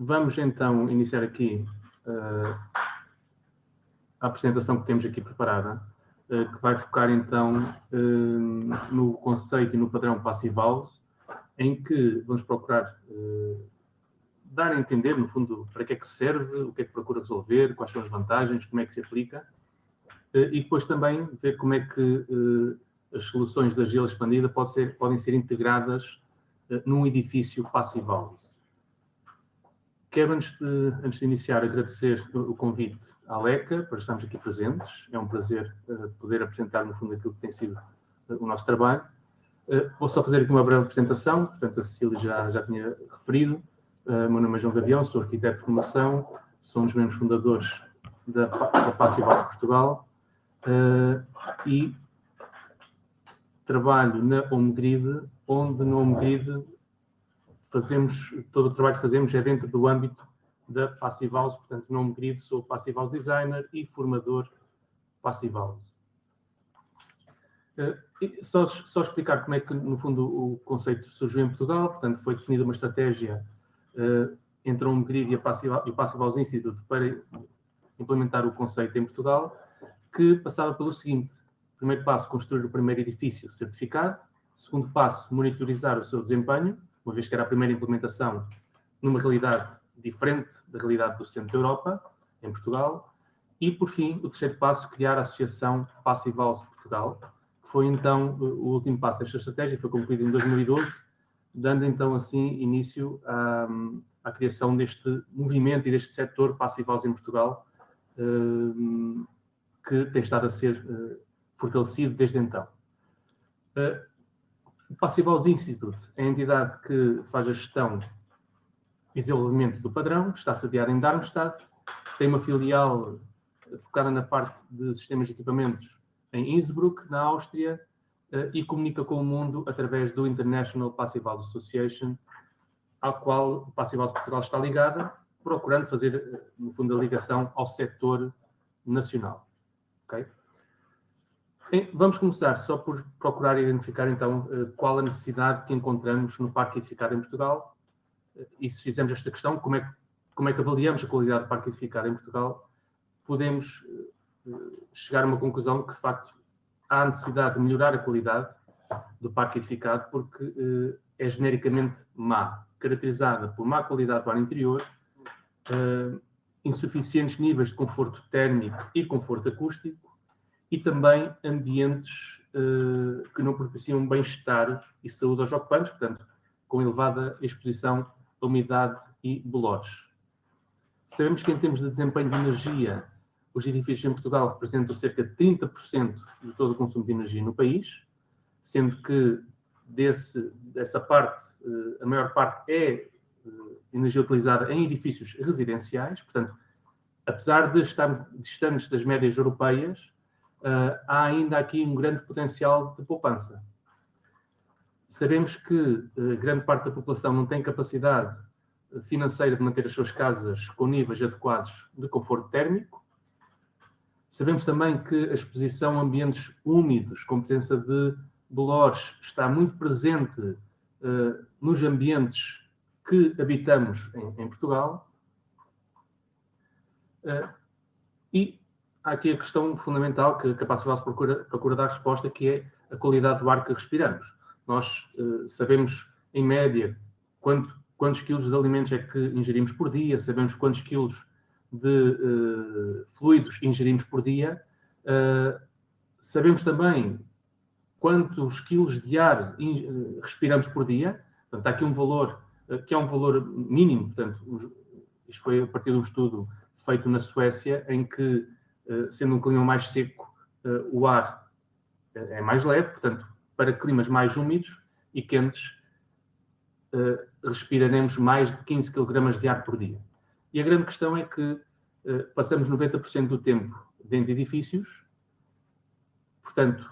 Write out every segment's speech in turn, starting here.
Vamos então iniciar aqui a apresentação que temos aqui preparada, que vai focar então no conceito e no padrão Passivals, em que vamos procurar dar a entender, no fundo, para que é que serve, o que é que procura resolver, quais são as vantagens, como é que se aplica, e depois também ver como é que as soluções da gela expandida podem ser integradas num edifício Passivals. Quero, antes de iniciar, agradecer o convite à Leca para estarmos aqui presentes. É um prazer poder apresentar, no fundo, aquilo que tem sido o nosso trabalho. Vou só fazer aqui uma breve apresentação. Portanto, a Cecília já tinha referido. Meu nome é João Gavião, sou arquiteto de formação, sou um dos membros fundadores da Passivals Portugal e trabalho na HomeGrid, onde no HomeGrid todo o trabalho que fazemos é dentro do âmbito da Passivals. Portanto, no HomeGrid sou Passivals Designer e formador Passivals. Só explicar como é que, no fundo, o conceito surgiu em Portugal. Portanto, foi definida uma estratégia entre a HomeGrid e o Passivals Institute para implementar o conceito em Portugal, que passava pelo seguinte: primeiro passo, construir o primeiro edifício certificado. Segundo passo, monitorizar o seu desempenho, uma vez que era a primeira implementação numa realidade diferente da realidade do centro da Europa, em Portugal. E, por fim, o terceiro passo, criar a Associação Passivals Portugal, que foi, então, o último passo desta estratégia, foi concluído em 2012, dando, então, assim, início à criação deste movimento e deste setor Passivals em Portugal, que tem estado a ser fortalecido desde então. O Passivals Institute é a entidade que faz a gestão e desenvolvimento do padrão, está sediada em Darmstadt, tem uma filial focada na parte de sistemas de equipamentos em Innsbruck, na Áustria, e comunica com o mundo através do International Passivals Association, ao qual o Passivals Portugal está ligada, procurando fazer, no fundo, a ligação ao setor nacional. Okay? Vamos começar só por procurar identificar, então, qual a necessidade que encontramos no parque edificado em Portugal. E se fizermos esta questão, como é que avaliamos a qualidade do parque edificado em Portugal, podemos chegar a uma conclusão que, de facto, há necessidade de melhorar a qualidade do parque edificado, porque é genericamente má, caracterizada por má qualidade do ar interior, insuficientes níveis de conforto térmico e conforto acústico, e também ambientes que não propiciam bem-estar e saúde aos ocupantes, portanto, com elevada exposição a umidade e bolores. Sabemos que, em termos de desempenho de energia, os edifícios em Portugal representam cerca de 30% de todo o consumo de energia no país, sendo que dessa parte, a maior parte é energia utilizada em edifícios residenciais. Portanto, apesar de estarmos distantes das médias europeias, há ainda aqui um grande potencial de poupança. Sabemos que grande parte da população não tem capacidade financeira de manter as suas casas com níveis adequados de conforto térmico. Sabemos também que a exposição a ambientes úmidos, com presença de bolores, está muito presente nos ambientes que habitamos em Portugal. E há aqui a questão fundamental que a Passivals procura dar resposta, que é a qualidade do ar que respiramos. Nós sabemos, em média, quantos quilos de alimentos é que ingerimos por dia, sabemos quantos quilos de fluidos ingerimos por dia, sabemos também quantos quilos de ar respiramos por dia. Portanto, há aqui um valor que é um valor mínimo. Portanto, isto foi a partir de um estudo feito na Suécia, em que, sendo um clima mais seco, o ar é mais leve. Portanto, para climas mais úmidos e quentes, respiraremos mais de 15 kg de ar por dia. E a grande questão é que passamos 90% do tempo dentro de edifícios. Portanto,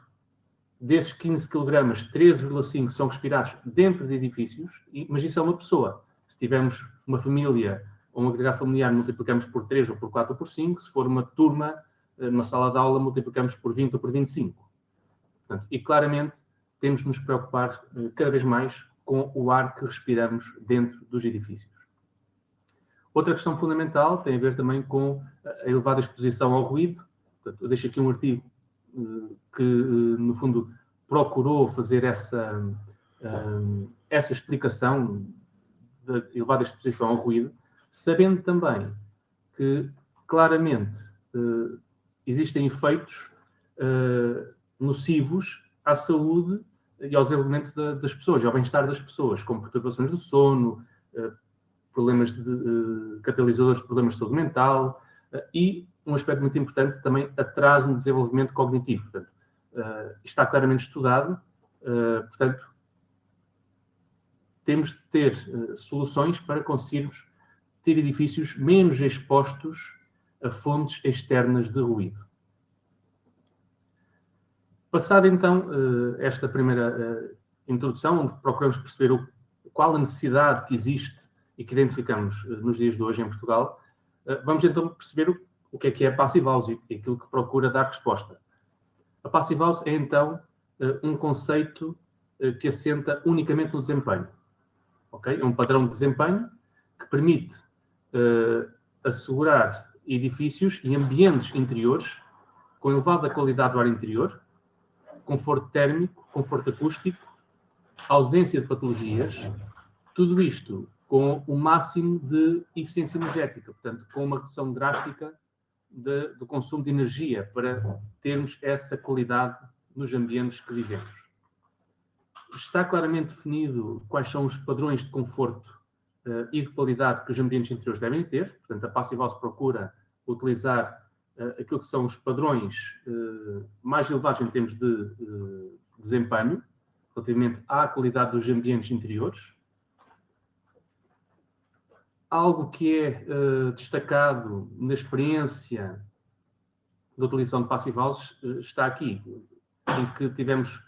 desses 15 kg, 13,5 são respirados dentro de edifícios, mas isso é uma pessoa. Se tivermos uma família ou um agregado familiar, multiplicamos por 3 ou por 4 ou por 5. Se for uma turma, numa sala de aula, multiplicamos por 20 ou por 25. Portanto, e claramente temos de nos preocupar cada vez mais com o ar que respiramos dentro dos edifícios. Outra questão fundamental tem a ver também com a elevada exposição ao ruído. Portanto, eu deixo aqui um artigo que, no fundo, procurou fazer essa explicação da elevada exposição ao ruído, sabendo também que, claramente, existem efeitos nocivos à saúde e ao desenvolvimento das pessoas, ao bem-estar das pessoas, como perturbações do sono, problemas catalisadores de problemas de saúde mental e, um aspecto muito importante, também atraso no desenvolvimento cognitivo. Portanto, está claramente estudado, portanto, temos de ter soluções para conseguirmos ter edifícios menos expostos a fontes externas de ruído. Passada então esta primeira introdução, onde procuramos perceber qual a necessidade que existe e que identificamos nos dias de hoje em Portugal, vamos então perceber o que é a Passive House e aquilo que procura dar resposta. A Passive House é então um conceito que assenta unicamente no desempenho. Okay? É um padrão de desempenho que permite assegurar edifícios e ambientes interiores com elevada qualidade do ar interior, conforto térmico, conforto acústico, ausência de patologias, tudo isto com o máximo de eficiência energética, portanto, com uma redução drástica do consumo de energia para termos essa qualidade nos ambientes que vivemos. Está claramente definido quais são os padrões de conforto e de qualidade que os ambientes interiores devem ter, portanto, a Passive House procura utilizar aquilo que são os padrões mais elevados em termos de desempenho, relativamente à qualidade dos ambientes interiores. Algo que é destacado na experiência da utilização de Passive House está aqui, em que tivemos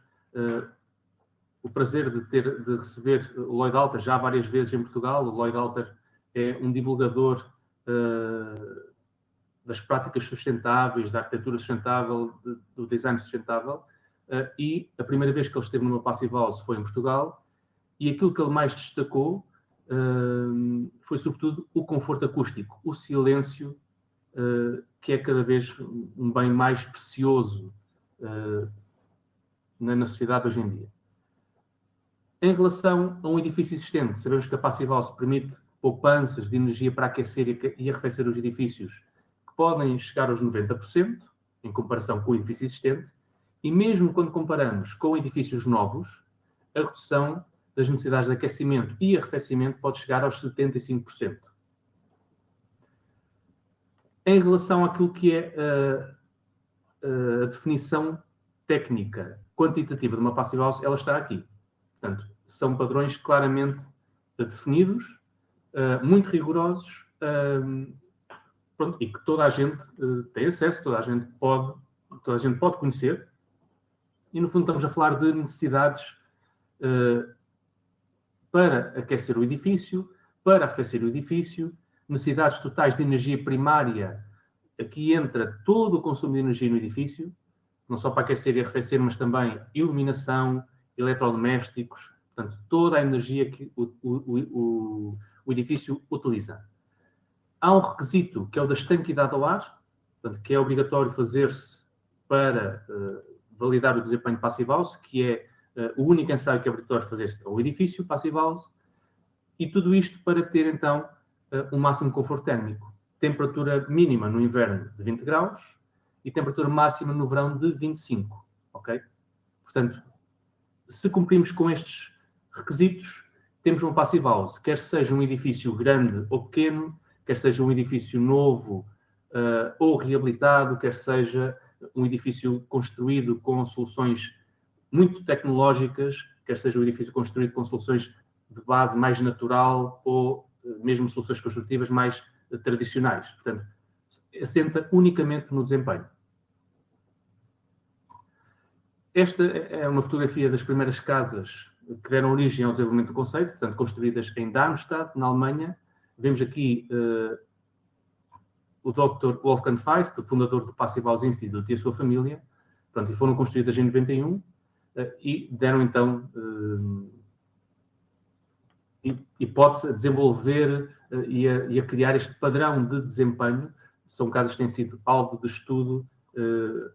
o prazer de receber o Lloyd Alter já várias vezes em Portugal. O Lloyd Alter é um divulgador das práticas sustentáveis, da arquitetura sustentável, do design sustentável, e a primeira vez que ele esteve numa Passive House foi em Portugal, e aquilo que ele mais destacou foi sobretudo o conforto acústico, o silêncio, que é cada vez um bem mais precioso na sociedade hoje em dia. Em relação a um edifício existente, sabemos que a Passive House permite poupanças de energia para aquecer e arrefecer os edifícios que podem chegar aos 90%, em comparação com o edifício existente, e mesmo quando comparamos com edifícios novos, a redução das necessidades de aquecimento e arrefecimento pode chegar aos 75%. Em relação àquilo que é a definição técnica, quantitativa de uma Passive House, ela está aqui. Portanto, são padrões claramente definidos, muito rigorosos, pronto, e que toda a gente tem acesso, toda a gente pode conhecer. E, no fundo, estamos a falar de necessidades para aquecer o edifício, para arrefecer o edifício, necessidades totais de energia primária. Aqui entra todo o consumo de energia no edifício, não só para aquecer e arrefecer, mas também iluminação, eletrodomésticos, portanto, toda a energia que o edifício utiliza. Há um requisito que é o da estanquidade ao ar, portanto, que é obrigatório fazer-se para validar o desempenho de Passive House, que é o único ensaio que é obrigatório fazer-se ao edifício Passive House, e tudo isto para ter, então, um máximo de conforto térmico. Temperatura mínima no inverno de 20 graus e temperatura máxima no verão de 25, ok? Portanto, se cumprimos com estes requisitos, temos uma Passive House, quer seja um edifício grande ou pequeno, quer seja um edifício novo ou reabilitado, quer seja um edifício construído com soluções muito tecnológicas, quer seja um edifício construído com soluções de base mais natural ou mesmo soluções construtivas mais tradicionais. Portanto, assenta unicamente no desempenho. Esta é uma fotografia das primeiras casas que deram origem ao desenvolvimento do conceito, portanto, construídas em Darmstadt, na Alemanha. Vemos aqui o Dr. Wolfgang Feist, o fundador do Passive House Institute, e a sua família. Pronto, e foram construídas em 91 e deram, então, hipótese a desenvolver e a criar este padrão de desempenho. São casos que têm sido alvo de estudo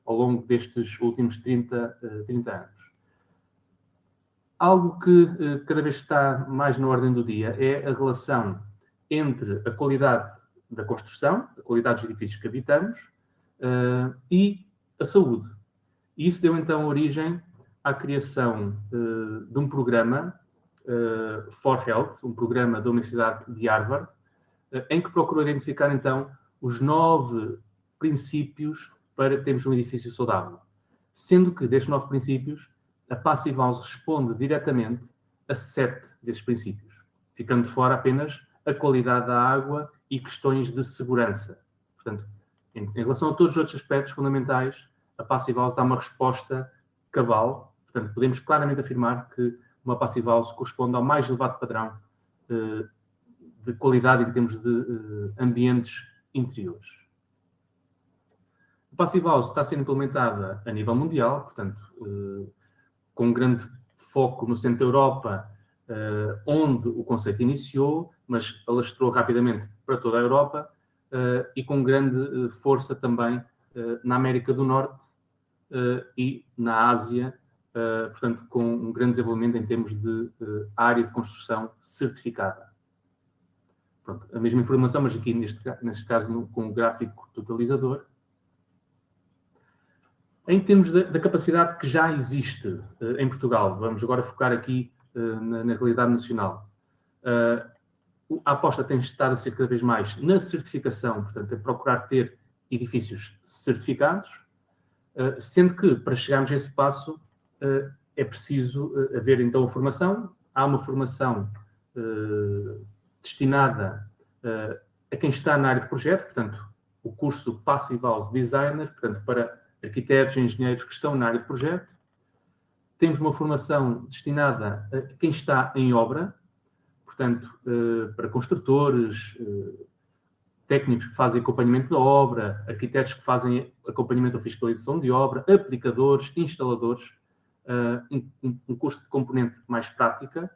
ao longo destes últimos 30 anos. Algo que cada vez está mais na ordem do dia é a relação entre a qualidade da construção, a qualidade dos edifícios que habitamos e a saúde. E isso deu então origem à criação de um programa For Health, um programa da Universidade de Harvard, em que procurou identificar então os 9 princípios para termos um edifício saudável. Sendo que destes 9 princípios, a Passive House responde diretamente a 7 desses princípios, ficando de fora apenas a qualidade da água e questões de segurança. Portanto, em relação a todos os outros aspectos fundamentais, a Passive House dá uma resposta cabal. Portanto, podemos claramente afirmar que uma Passive House corresponde ao mais elevado padrão de qualidade em termos de ambientes interiores. A Passive House está a ser implementada a nível mundial, portanto, com um grande foco no centro da Europa, onde o conceito iniciou, mas alastrou rapidamente para toda a Europa e com grande força também na América do Norte e na Ásia, portanto, com um grande desenvolvimento em termos de área de construção certificada. Pronto, a mesma informação, mas aqui neste caso com o gráfico totalizador. Em termos da capacidade que já existe em Portugal, vamos agora focar aqui na realidade nacional. A aposta tem estado a ser cada vez mais na certificação, portanto, a procurar ter edifícios certificados, sendo que, para chegarmos a esse passo, é preciso haver, então, a formação. Há uma formação destinada a quem está na área de projeto, portanto, o curso Passive House Designer, portanto, para arquitetos e engenheiros que estão na área de projeto. Temos uma formação destinada a quem está em obra, portanto, para construtores, técnicos que fazem acompanhamento da obra, arquitetos que fazem acompanhamento da fiscalização de obra, aplicadores, instaladores, um curso de componente mais prática,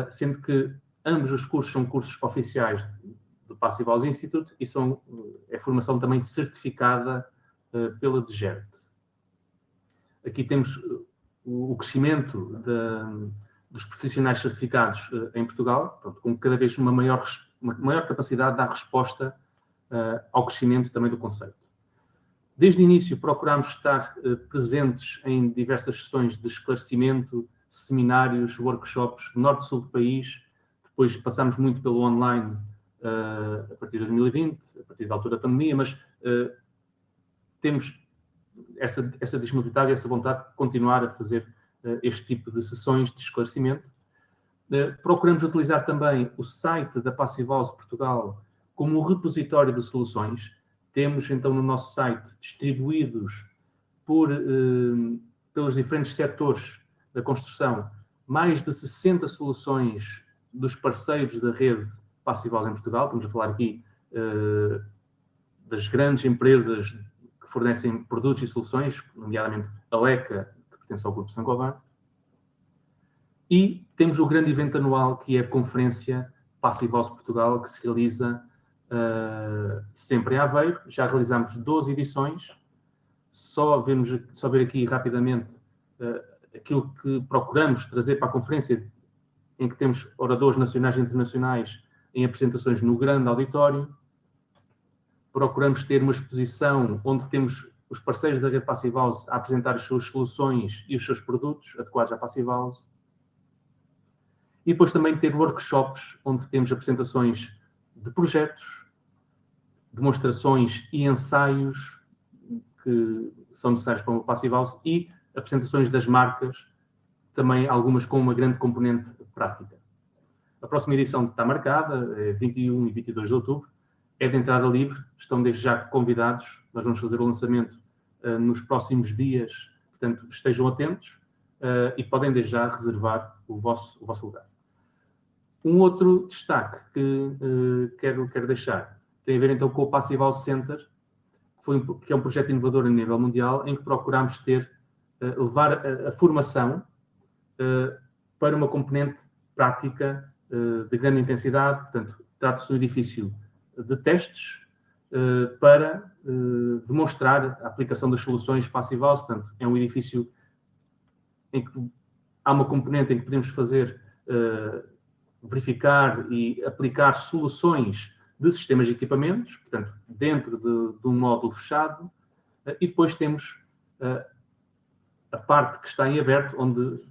sendo que ambos os cursos são cursos oficiais do Passive House Institute e é formação também certificada pela DGERT. Aqui temos o crescimento dos profissionais certificados em Portugal, pronto, com cada vez uma maior capacidade de dar resposta ao crescimento também do conceito. Desde o início procurámos estar presentes em diversas sessões de esclarecimento, seminários, workshops, norte e sul do país. Depois passámos muito pelo online a partir de 2020, a partir da altura da pandemia, mas temos essa disponibilidade e essa vontade de continuar a fazer este tipo de sessões de esclarecimento. Procuramos utilizar também o site da Passive House Portugal como um repositório de soluções. Temos, então, no nosso site, distribuídos pelos diferentes setores da construção, mais de 60 soluções dos parceiros da rede Passive House em Portugal. Estamos a falar aqui das grandes empresas que fornecem produtos e soluções, nomeadamente a LECA, que pertence ao Grupo Saint-Gobain. E temos o grande evento anual, que é a Conferência Passive House Portugal, que se realiza sempre em Aveiro. Já realizámos 12 edições. Só ver aqui rapidamente aquilo que procuramos trazer para a conferência, em que temos oradores nacionais e internacionais em apresentações no grande auditório. Procuramos ter uma exposição onde temos os parceiros da rede Passive House a apresentar as suas soluções e os seus produtos adequados à Passive House. E depois também ter workshops onde temos apresentações de projetos, demonstrações e ensaios que são necessários para uma Passive House e apresentações das marcas, também algumas com uma grande componente prática. A próxima edição está marcada, é 21 e 22 de outubro, é de entrada livre, estão desde já convidados. Nós vamos fazer o lançamento nos próximos dias, portanto, estejam atentos e podem desde já reservar o vosso lugar. Um outro destaque que quero deixar tem a ver então com o Passive House Center, que é um projeto inovador a nível mundial, em que procuramos levar a formação para uma componente prática de grande intensidade. Portanto, trata-se de um edifício de testes para demonstrar a aplicação das soluções Passivhaus. Portanto, é um edifício em que há uma componente em que podemos fazer, verificar e aplicar soluções de sistemas de equipamentos, portanto, dentro de um módulo fechado, e depois temos a parte que está em aberto, onde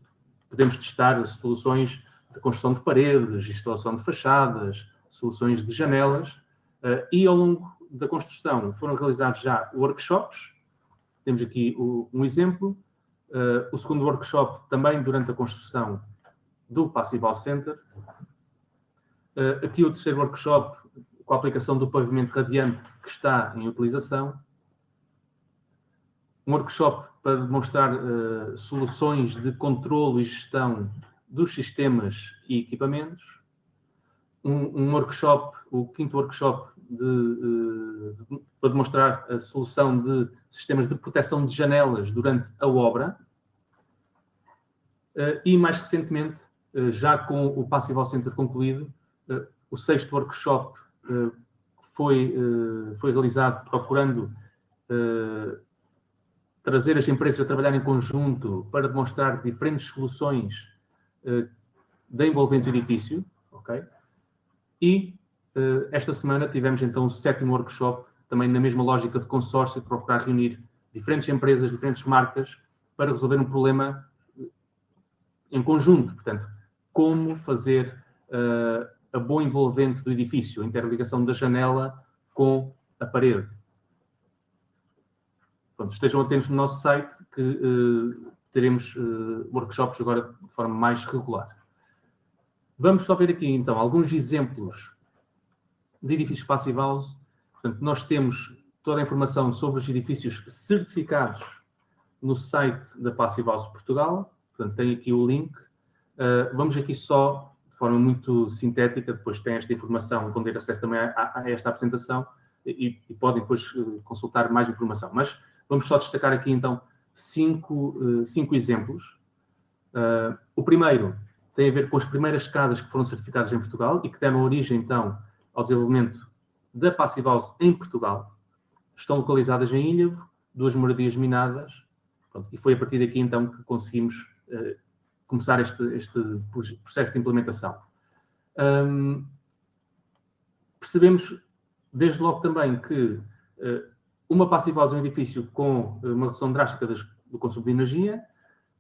podemos testar soluções de construção de paredes, instalação de fachadas, soluções de janelas, e ao longo da construção foram realizados já workshops. Temos aqui um exemplo. O segundo workshop também durante a construção do Passivhaus Center. Aqui o terceiro workshop com a aplicação do pavimento radiante que está em utilização. Um workshop para demonstrar soluções de controlo e gestão dos sistemas e equipamentos. Um workshop, o quinto workshop, para demonstrar a solução de sistemas de proteção de janelas durante a obra. E, mais recentemente, já com o Passivhaus Center concluído, o sexto workshop foi realizado procurando trazer as empresas a trabalhar em conjunto para demonstrar diferentes soluções de envolvente do edifício. Okay? E esta semana tivemos então o sétimo workshop, também na mesma lógica de consórcio, de procurar reunir diferentes empresas, diferentes marcas, para resolver um problema em conjunto. Portanto, como fazer a boa envolvente do edifício, a interligação da janela com a parede. Pronto, estejam atentos no nosso site que teremos workshops agora de forma mais regular. Vamos só ver aqui então alguns exemplos de edifícios Passivhaus. Portanto, nós temos toda a informação sobre os edifícios certificados no site da Passivhaus Portugal. Portanto, tem aqui o link. Vamos aqui só, de forma muito sintética, depois tem esta informação, vão ter acesso também a esta apresentação e podem depois consultar mais informação. Mas vamos só destacar aqui, então, cinco exemplos. O primeiro tem a ver com as primeiras casas que foram certificadas em Portugal e que deram origem, então, ao desenvolvimento da Passivhaus em Portugal. Estão localizadas em Ilhavo, 2 moradias minadas, pronto, e foi a partir daqui, então, que conseguimos começar este processo de implementação. Percebemos, desde logo também, que uma Passivhaus é um edifício com uma redução drástica do consumo de energia.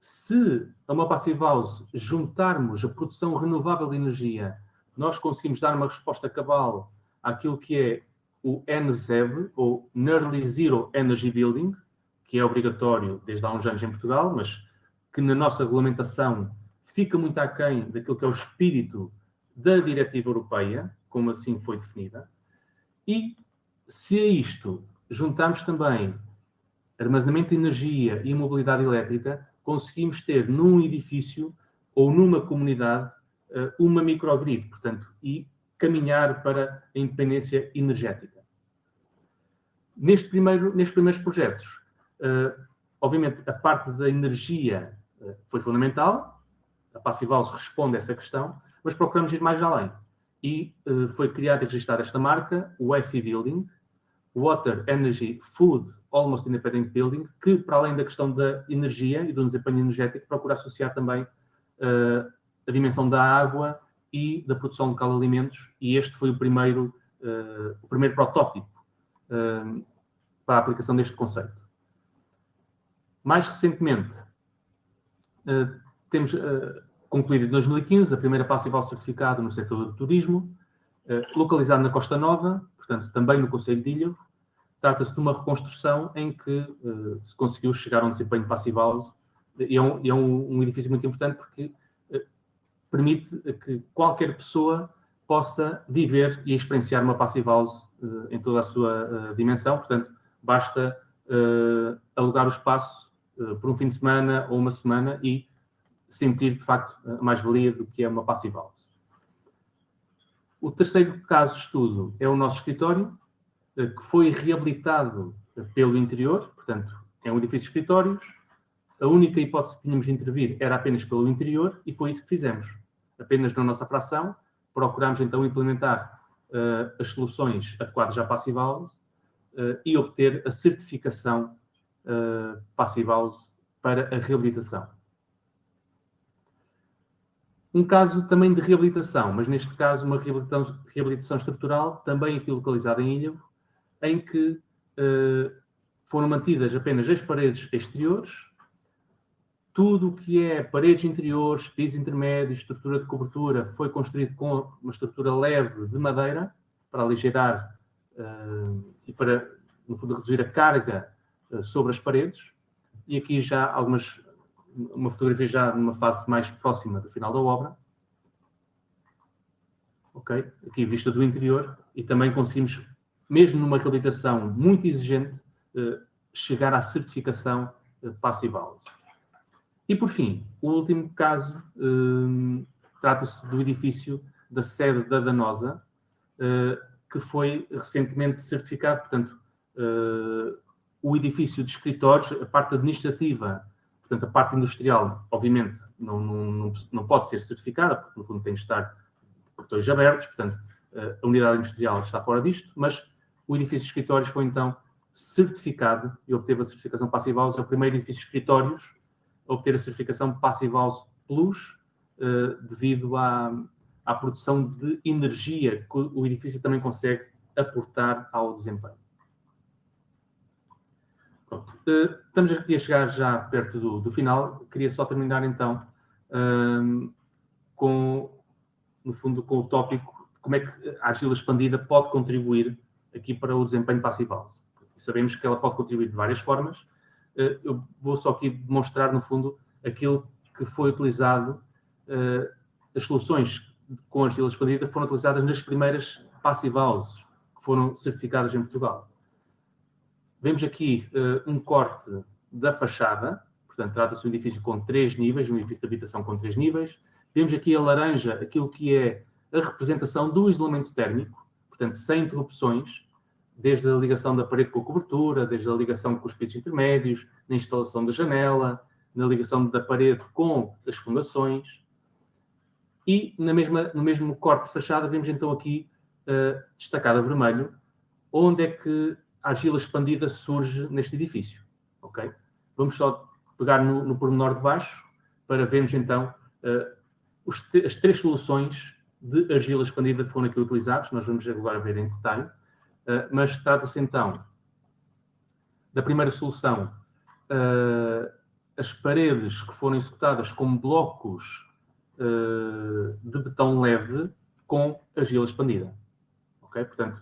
Se a uma Passivhaus juntarmos a produção renovável de energia, nós conseguimos dar uma resposta cabal àquilo que é o NZEB, ou Nearly Zero Energy Building, que é obrigatório desde há uns anos em Portugal, mas que na nossa regulamentação fica muito aquém daquilo que é o espírito da diretiva europeia, como assim foi definida. E se a isto juntamos também armazenamento de energia e mobilidade elétrica, conseguimos ter num edifício ou numa comunidade uma microgrid, portanto, e caminhar para a independência energética. Nestes primeiros projetos, obviamente, a parte da energia foi fundamental, a Passivhaus responde a essa questão, mas procuramos ir mais além. E foi criada e registrada esta marca, o WEFI Building, Water, Energy, Food, Almost Independent Building, que, para além da questão da energia e do desempenho energético, procura associar também a dimensão da água e da produção local de alimentos, e este foi o primeiro protótipo para a aplicação deste conceito. Mais recentemente, temos concluído em 2015 a primeira Passivhaus certificada no setor do turismo, localizado na Costa Nova, portanto, também no concelho de Ilhavo. Trata-se de uma reconstrução em que se conseguiu chegar a um desempenho Passivhaus, e é um edifício muito importante porque permite que qualquer pessoa possa viver e experienciar uma Passivhaus em toda a sua dimensão. Portanto, basta alugar o espaço por um fim de semana ou uma semana e sentir, de facto, a mais-valia do que é uma Passivhaus. O terceiro caso de estudo é o nosso escritório, que foi reabilitado pelo interior, portanto, é um edifício de escritórios. A única hipótese que tínhamos de intervir era apenas pelo interior e foi isso que fizemos. Apenas na nossa fração, procuramos então implementar as soluções adequadas à Passive House e obter a certificação Passive House para a reabilitação. Um caso também de reabilitação, mas neste caso uma reabilitação estrutural, também aqui localizada em Ilhavo, em que foram mantidas apenas as paredes exteriores, tudo o que é paredes interiores, pisos intermédios, estrutura de cobertura, foi construído com uma estrutura leve de madeira, para aligeirar e para, no fundo, reduzir a carga sobre as paredes. E aqui já uma fotografia já numa fase mais próxima do final da obra. Ok? Aqui vista do interior. E também conseguimos, mesmo numa reabilitação muito exigente, chegar à certificação Passive House. E, por fim, o último caso trata-se do edifício da sede da Danosa, que foi recentemente certificado. Portanto, o edifício de escritórios, a parte administrativa, portanto, a parte industrial, obviamente, não pode ser certificada, porque, no fundo, tem que estar portões abertos. Portanto, a unidade industrial está fora disto, mas o edifício de escritórios foi, então, certificado e obteve a certificação Passive House. É o primeiro edifício de escritórios a obter a certificação Passive House Plus, devido à produção de energia que o edifício também consegue aportar ao desempenho. Pronto. Estamos aqui a chegar já perto do final. Queria só terminar então no fundo, com o tópico de como é que a argila expandida pode contribuir aqui para o desempenho Passive House. Sabemos que ela pode contribuir de várias formas. Eu vou só aqui demonstrar, no fundo, aquilo que foi utilizado, as soluções com argila expandida que foram utilizadas nas primeiras Passive Houses que foram certificadas em Portugal. Vemos aqui um corte da fachada, portanto, trata-se de um edifício com 3 níveis, um edifício de habitação com 3 níveis. Vemos aqui a laranja, aquilo que é a representação do isolamento térmico, portanto, sem interrupções, desde a ligação da parede com a cobertura, desde a ligação com os pisos intermédios, na instalação da janela, na ligação da parede com as fundações. E no mesmo corte de fachada, vemos então aqui destacado a vermelho, onde é que a argila expandida surge neste edifício. Okay? Vamos só pegar no pormenor de baixo para vermos então as 3 soluções de argila expandida que foram aqui utilizadas. Nós vamos agora ver em detalhe. Mas trata-se então da primeira solução, as paredes que foram executadas como blocos de betão leve com argila expandida. Okay? Portanto,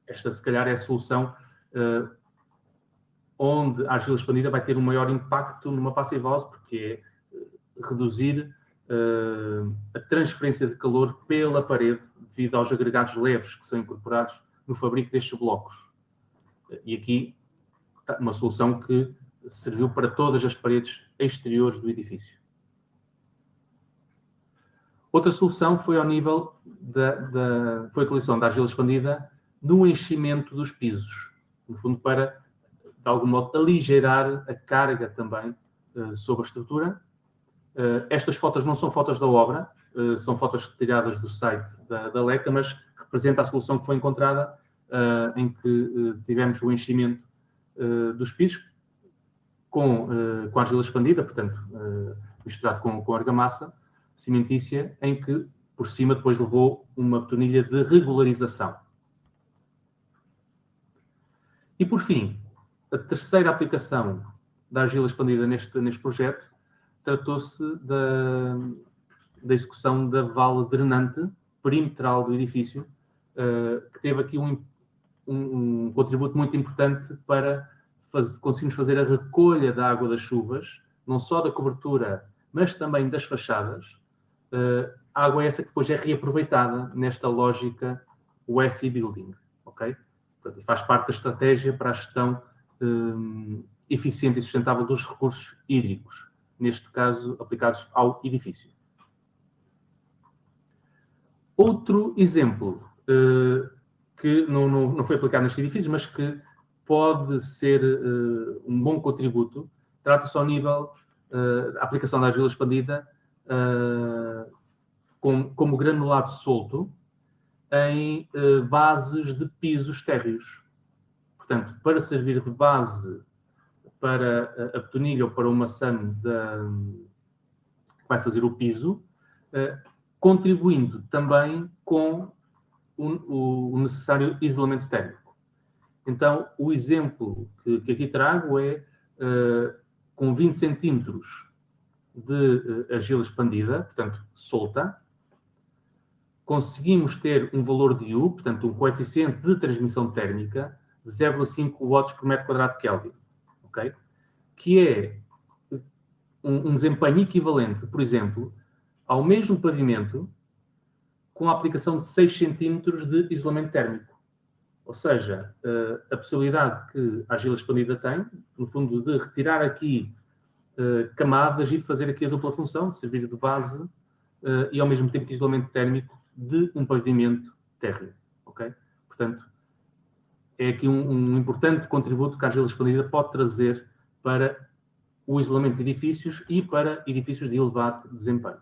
esta se calhar é a solução onde a argila expandida vai ter um maior impacto numa Passive House, porque é reduzir a transferência de calor pela parede devido aos agregados leves que são incorporados no fabrico destes blocos. E aqui uma solução que serviu para todas as paredes exteriores do edifício. Outra solução foi ao nível foi a utilização da argila expandida no enchimento dos pisos, no fundo para, de algum modo, aligeirar a carga também sobre a estrutura. Estas fotos não são fotos da obra, são fotos retiradas do site da LECA, mas representa a solução que foi encontrada, em que tivemos o enchimento dos pisos com a argila expandida, portanto, misturado com argamassa cimentícia, em que, por cima, depois levou uma betonilha de regularização. E, por fim, a terceira aplicação da argila expandida neste projeto tratou-se da execução da vala drenante perimetral do edifício, que teve aqui um contributo muito importante para conseguirmos fazer a recolha da água das chuvas, não só da cobertura, mas também das fachadas. A água é essa que depois é reaproveitada nesta lógica WEFI Building. Okay? Portanto, faz parte da estratégia para a gestão eficiente e sustentável dos recursos hídricos, neste caso aplicados ao edifício. Outro exemplo que não foi aplicado neste edifício, mas que pode ser um bom contributo, trata-se ao nível da aplicação da argila expandida como granulado solto em bases de pisos térreos. Portanto, para servir de base para a betonilha ou para o maçame que vai fazer o piso, contribuindo também com o necessário isolamento térmico. Então, o exemplo que aqui trago é com 20 centímetros de argila expandida, portanto, solta, conseguimos ter um valor de U, portanto, um coeficiente de transmissão térmica de 0,5 watts por metro quadrado de Kelvin, okay? Que é um desempenho equivalente, por exemplo, ao mesmo pavimento com a aplicação de 6 centímetros de isolamento térmico. Ou seja, a possibilidade que a argila expandida tem, no fundo, de retirar aqui camadas e de fazer aqui a dupla função, de servir de base e ao mesmo tempo de isolamento térmico de um pavimento térreo. Okay? Portanto, é aqui um importante contributo que a argila expandida pode trazer para o isolamento de edifícios e para edifícios de elevado desempenho.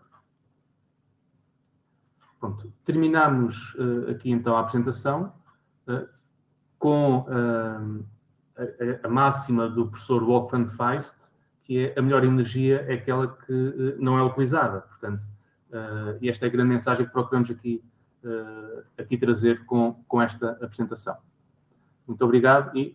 Pronto, terminamos aqui então a apresentação com a máxima do professor Wolfgang Feist, que é a melhor energia é aquela que não é utilizada. Portanto, e esta é a grande mensagem que procuramos aqui trazer com esta apresentação. Muito obrigado e